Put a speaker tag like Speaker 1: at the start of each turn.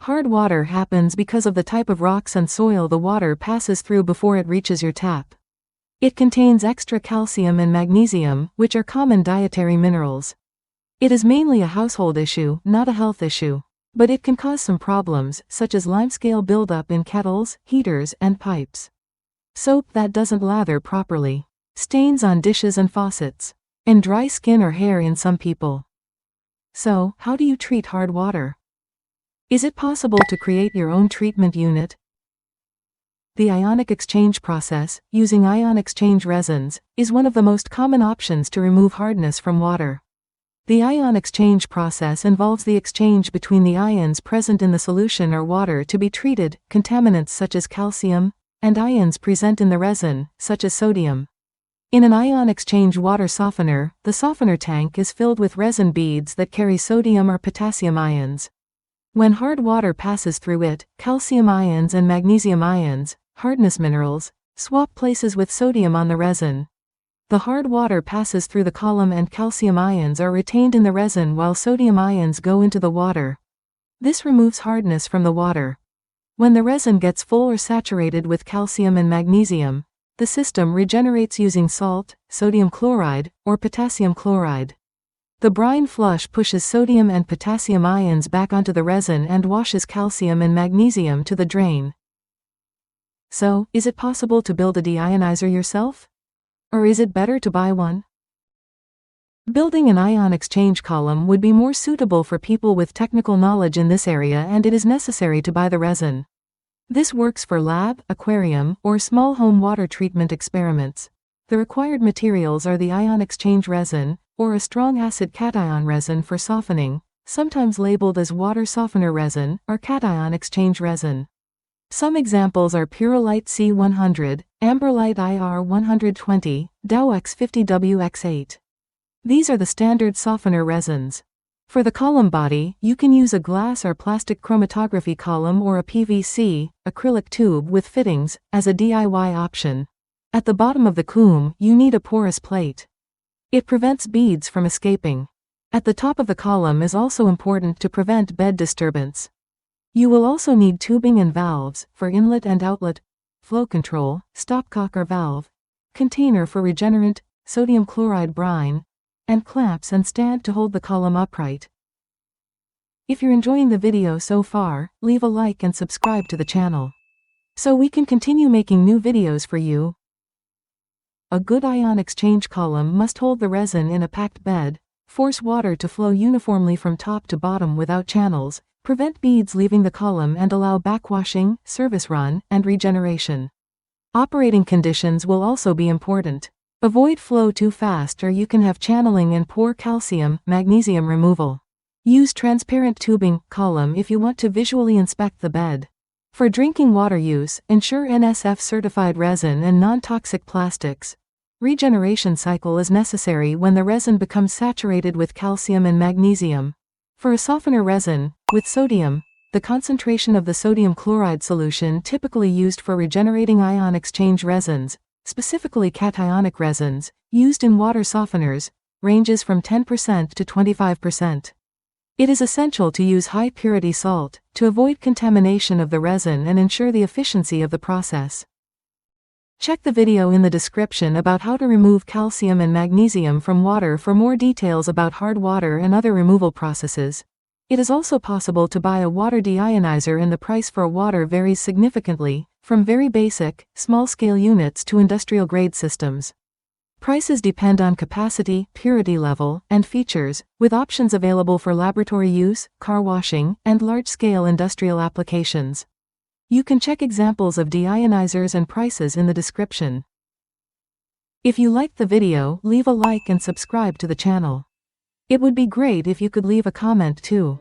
Speaker 1: Hard water happens because of the type of rocks and soil the water passes through before it reaches your tap. It contains extra calcium and magnesium, which are common dietary minerals. It is mainly a household issue, not a health issue. But it can cause some problems, such as limescale buildup in kettles, heaters, and pipes. Soap that doesn't lather properly. Stains on dishes and faucets. And dry skin or hair in some people. So, how do you treat hard water? Is it possible to create your own treatment unit? The ionic exchange process, using ion exchange resins, is one of the most common options to remove hardness from water. The ion exchange process involves the exchange between the ions present in the solution or water to be treated, contaminants such as calcium, and ions present in the resin, such as sodium. In an ion exchange water softener, the softener tank is filled with resin beads that carry sodium or potassium ions. When hard water passes through it, calcium ions and magnesium ions, hardness minerals, swap places with sodium on the resin. The hard water passes through the column and calcium ions are retained in the resin while sodium ions go into the water. This removes hardness from the water. When the resin gets full or saturated with calcium and magnesium, the system regenerates using salt, sodium chloride, or potassium chloride. The brine flush pushes sodium and potassium ions back onto the resin and washes calcium and magnesium to the drain. So, is it possible to build a deionizer yourself? Or is it better to buy one? Building an ion exchange column would be more suitable for people with technical knowledge in this area, and it is necessary to buy the resin. This works for lab, aquarium, or small home water treatment experiments. The required materials are the ion exchange resin, or a strong acid cation resin for softening, sometimes labeled as water softener resin, or cation exchange resin. Some examples are Purolite C100, Amberlite IR120, Dowex 50WX8. These are the standard softener resins. For the column body, you can use a glass or plastic chromatography column or a PVC, acrylic tube with fittings, as a DIY option. At the bottom of the comb, you need a porous plate. It prevents beads from escaping. At the top of the column is also important to prevent bed disturbance. You will also need tubing and valves, for inlet and outlet, flow control, stopcock or valve, container for regenerant, sodium chloride brine, and clamps and stand to hold the column upright. If you're enjoying the video so far, leave a like and subscribe to the channel, so we can continue making new videos for you. A good ion exchange column must hold the resin in a packed bed, force water to flow uniformly from top to bottom without channels, prevent beads leaving the column, and allow backwashing, service run, and regeneration. Operating conditions will also be important. Avoid flow too fast or you can have channeling and poor calcium, magnesium removal. Use transparent tubing column if you want to visually inspect the bed. For drinking water use, ensure NSF certified resin and non-toxic plastics. Regeneration cycle is necessary when the resin becomes saturated with calcium and magnesium. For a softener resin, with sodium, the concentration of the sodium chloride solution typically used for regenerating ion exchange resins, specifically cationic resins, used in water softeners, ranges from 10% to 25%. It is essential to use high-purity salt, to avoid contamination of the resin and ensure the efficiency of the process. Check the video in the description about how to remove calcium and magnesium from water for more details about hard water and other removal processes. It is also possible to buy a water deionizer, and the price for water varies significantly, from very basic, small-scale units to industrial-grade systems. Prices depend on capacity, purity level, and features, with options available for laboratory use, car washing, and large-scale industrial applications. You can check examples of deionizers and prices in the description. If you liked the video, leave a like and subscribe to the channel. It would be great if you could leave a comment too.